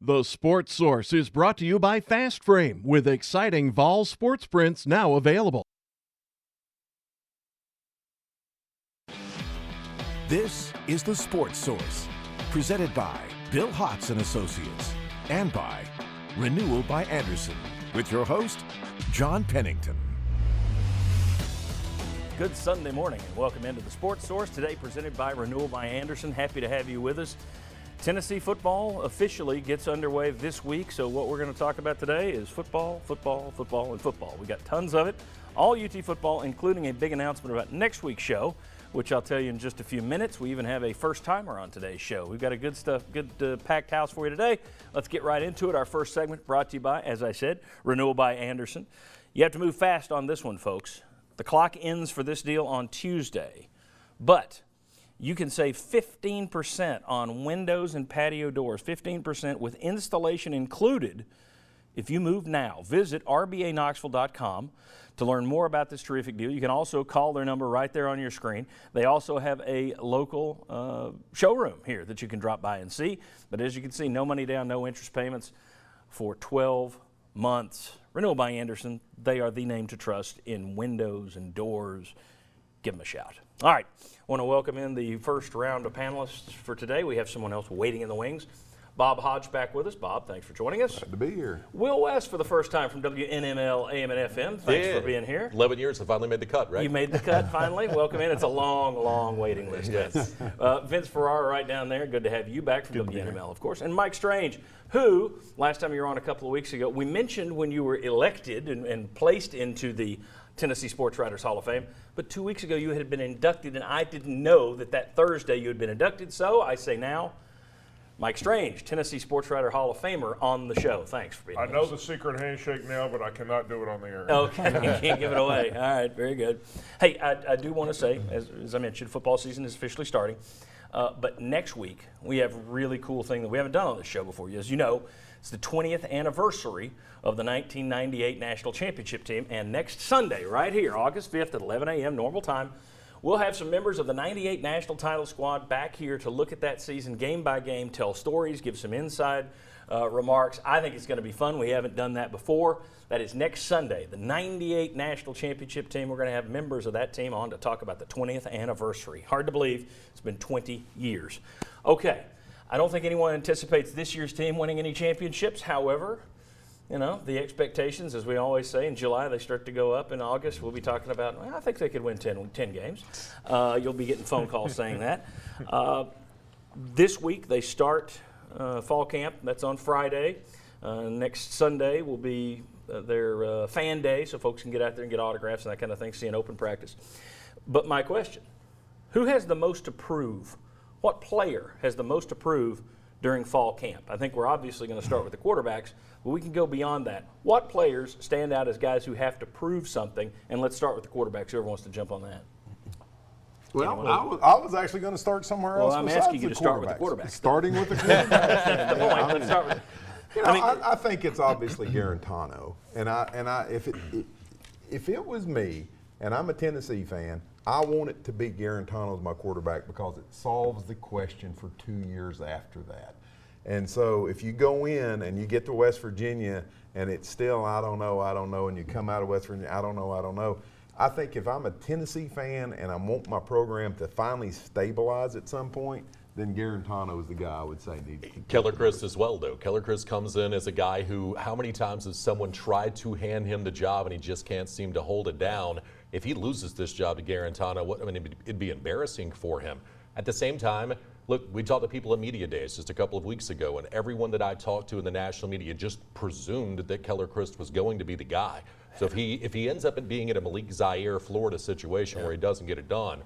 The Sports Source is brought to you by Fast Frame, with exciting Vol sports prints now available. This is The Sports Source, presented by Bill Hotz and Associates, and by Renewal by Andersen, with your host, John Pennington. Good Sunday morning and welcome into The Sports Source, today presented by Renewal by Andersen. Happy to have you with us. Tennessee football officially gets underway this week, so what we're going to talk about today is football, and football. We got tons of it, all UT football, including a big announcement about next week's show, which I'll tell you in just a few minutes. We even have a first-timer on today's show. We've got a good packed house for you today. Let's get right into it. Our first segment brought to you by, as I said, Renewal by Andersen. You have to move fast on this one, folks. The clock ends for this deal on Tuesday, but you can save 15% on windows and patio doors, 15% with installation included if you move now. Visit rbaknoxville.com to learn more about this terrific deal. You can also call their number right there on your screen. They also have a local showroom here that you can drop by and see. But as you can see, no money down, no interest payments for 12 months. Renewal by Andersen, they are the name to trust in windows and doors. Give them a shout. All right, I want to welcome in the first round of panelists for today. We have someone else waiting in the wings. Bob Hodge back with us. Bob, thanks for joining us. Glad to be here. Will West for the first time from WNML AM and FM. Thanks for being here. 11 years, I finally made the cut, right? You made the cut finally. Welcome in. It's a long waiting list. Yes. Vince Ferrara right down there. Good to have you back from WNML, of course. And Mike Strange, who, last time you were on a couple of weeks ago, we mentioned when you were elected and placed into the Tennessee Sports Writers Hall of Fame, but 2 weeks ago you had been inducted, and I didn't know that Thursday you had been inducted, so I say now, Mike Strange, Tennessee Sports Writer Hall of Famer, on the show. Thanks for being here. I know the secret handshake now, but I cannot do it on the air. Okay, you can't give it away. All right, very good. Hey, I do want to say, as I mentioned, football season is officially starting. But next week, we have a really cool thing that we haven't done on this show before. As you know, it's the 20th anniversary of the 1998 National Championship team. And next Sunday, right here, August 5th at 11 a.m. normal time, we'll have some members of the 98 National Title Squad back here to look at that season game by game, tell stories, give some inside remarks. I think it's going to be fun. We haven't done that before. That is next Sunday, the 98 National Championship team. We're going to have members of that team on to talk about the 20th anniversary. Hard to believe. It's been 20 years. Okay. I don't think anyone anticipates this year's team winning any championships. However, you know, the expectations, as we always say, in July they start to go up. In August, we'll be talking about, well, I think they could win 10 games. You'll be getting phone calls saying that. This week they start fall camp. That's on Friday. Next Sunday will be their fan day, so folks can get out there and get autographs and that kind of thing, see an open practice. But my question, who has the most to prove? What player has the most to prove during fall camp? I think we're obviously going to start with the quarterbacks, but we can go beyond that. What players stand out as guys who have to prove something? And let's start with the quarterbacks. Whoever wants to jump on that. Well, I was actually going to start somewhere else. Well, I'm asking you to start with the quarterbacks. Starting with the quarterbacks. Let's start with. I think it's obviously Guarantano, and if it was me, and I'm a Tennessee fan, I want it to be Guarantano as my quarterback because it solves the question for 2 years after that. And so if you go in and you get to West Virginia and it's still, I don't know, and you come out of West Virginia, I don't know. I think if I'm a Tennessee fan and I want my program to finally stabilize at some point, then Guarantano is the guy I would say needs to. Keller Chryst as well, though. Keller Chryst comes in as a guy who, how many times has someone tried to hand him the job and he just can't seem to hold it down? If he loses this job to Guarantano, it'd be embarrassing for him. At the same time, look, we talked to people at Media Days just a couple of weeks ago, and everyone that I talked to in the national media just presumed that Keller Chryst was going to be the guy. So if he ends up being in a Malik Zaire, Florida situation where he doesn't get it done,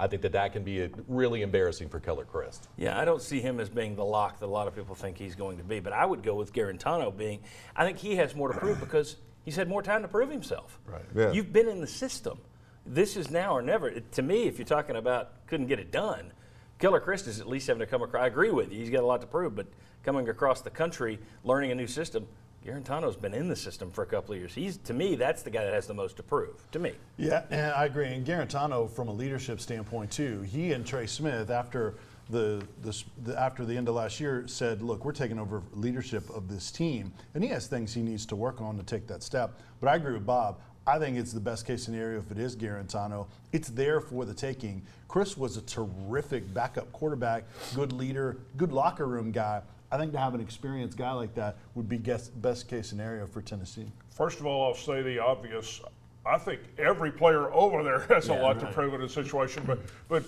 I think that can be really embarrassing for Keller Chryst. Yeah, I don't see him as being the lock that a lot of people think he's going to be, but I would go with Guarantano being, I think he has more to prove because he's had more time to prove himself. Right. Yeah. You've been in the system. This is now or never. To me, if you're talking about couldn't get it done, Keller Chryst is at least having to come across. I agree with you. He's got a lot to prove, but coming across the country, learning a new system, Guarantano's been in the system for a couple of years. To me, that's the guy that has the most to prove, to me. Yeah, and I agree. And Guarantano, from a leadership standpoint, too, he and Trey Smith, after after the end of last year said, look, we're taking over leadership of this team, and he has things he needs to work on to take that step. But I agree with Bob. I think it's the best case scenario if it is Guarantano. It's there for the taking. Chris was a terrific backup quarterback, good leader, good locker room guy. I think to have an experienced guy like that would be best case scenario for Tennessee. First of all, I'll say the obvious. I think every player over there has a lot to prove in a situation, but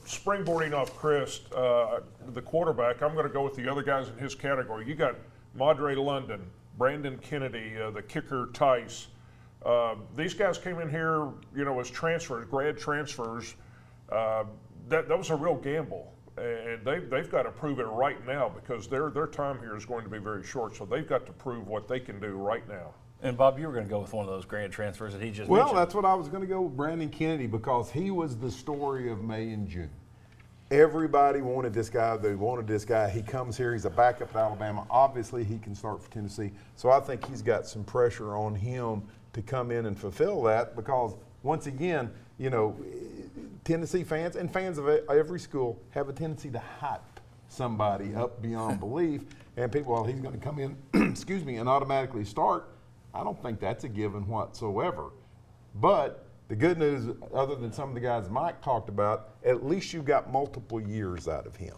springboarding off Chris, the quarterback, I'm going to go with the other guys in his category. You got Madre London, Brandon Kennedy, the kicker Tice. These guys came in here, as transfers, grad transfers. That was a real gamble, and they've got to prove it right now because their time here is going to be very short. So they've got to prove what they can do right now. And Bob, you were going to go with one of those grad transfers that he just mentioned. Well, that's what I was going to go with, Brandon Kennedy, because he was the story of May and June. Everybody wanted this guy. They wanted this guy. He comes here. He's a backup at Alabama. Obviously, he can start for Tennessee. So I think he's got some pressure on him to come in and fulfill that because, once again, Tennessee fans and fans of every school have a tendency to hype somebody up beyond belief. And people, well, he's going to come in, and automatically start. I don't think that's a given whatsoever. But the good news, other than some of the guys Mike talked about, at least you've got multiple years out of him.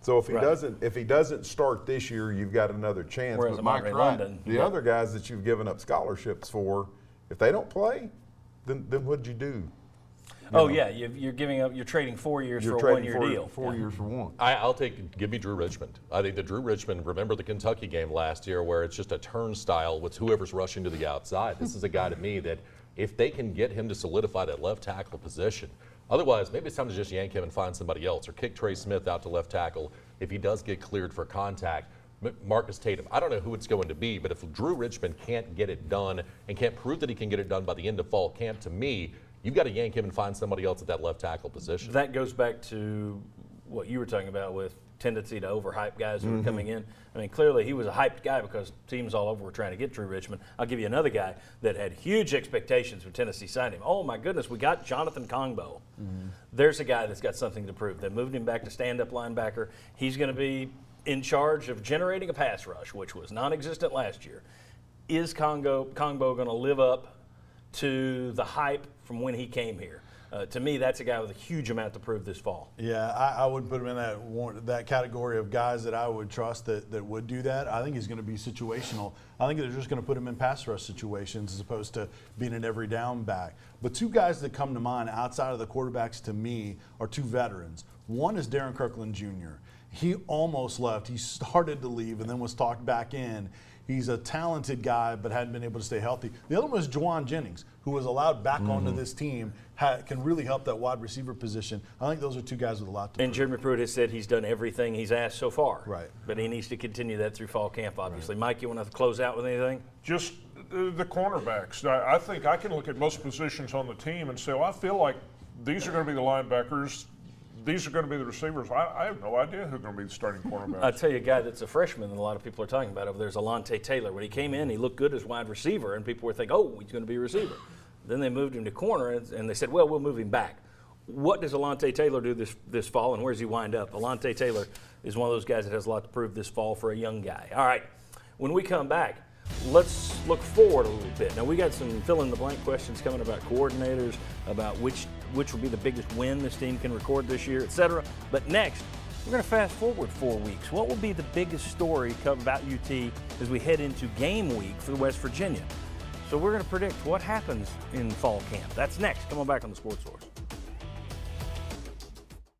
So if he doesn't start this year, you've got another chance. Whereas but Mike's London, the other guys that you've given up scholarships for, if they don't play, then what'd you do? You're giving up. You're trading 4 years for a 1 year deal. 4 years for one. Give me Drew Richmond. I think that Drew Richmond, remember the Kentucky game last year where it's just a turnstile with whoever's rushing to the outside. This is a guy to me that if they can get him to solidify that left tackle position, otherwise maybe it's time to just yank him and find somebody else or kick Trey Smith out to left tackle if he does get cleared for contact. Marcus Tatum, I don't know who it's going to be, but if Drew Richmond can't get it done and can't prove that he can get it done by the end of fall camp, to me, you've got to yank him and find somebody else at that left tackle position. That goes back to what you were talking about with tendency to overhype guys who are coming in. I mean, clearly he was a hyped guy because teams all over were trying to get Drew Richmond. I'll give you another guy that had huge expectations when Tennessee signed him. Oh, my goodness, we got Jonathan Kongbo. There's a guy that's got something to prove. They moved him back to stand-up linebacker. He's going to be in charge of generating a pass rush, which was non-existent last year. Is Kongbo going to live up to the hype from when he came here? To me, that's a guy with a huge amount to prove this fall. Yeah, I would put him in that category of guys that I would trust that would do that. I think he's going to be situational. I think they're just going to put him in pass rush situations as opposed to being an every down back. But two guys that come to mind outside of the quarterbacks to me are two veterans. One is Darren Kirkland Jr. He almost left. He started to leave and then was talked back in. He's a talented guy, but hadn't been able to stay healthy. The other one was Juwan Jennings, who was allowed back onto this team, can really help that wide receiver position. I think those are two guys with a lot to prove. And Jeremy Pruitt has said he's done everything he's asked so far. Right. But he needs to continue that through fall camp, obviously. Right. Mike, you want to close out with anything? Just the cornerbacks. I think I can look at most positions on the team and say, well, I feel like these are going to be the linebackers. These are going to be the receivers. I have no idea who's going to be the starting cornerback. I'll tell you a guy that's a freshman that a lot of people are talking about over there is Alontae Taylor. When he came in, he looked good as wide receiver, and people were thinking, oh, he's going to be a receiver. Then they moved him to corner, and they said, well, we'll move him back. What does Alontae Taylor do this fall, and where does he wind up? Alontae Taylor is one of those guys that has a lot to prove this fall for a young guy. All right, when we come back, let's look forward a little bit. Now, we got some fill-in-the-blank questions coming about coordinators, about which will be the biggest win this team can record this year, etc. But next, we're going to fast forward 4 weeks. What will be the biggest story about UT as we head into game week for West Virginia? So we're going to predict what happens in fall camp. That's next. Come on back on the Sports Source.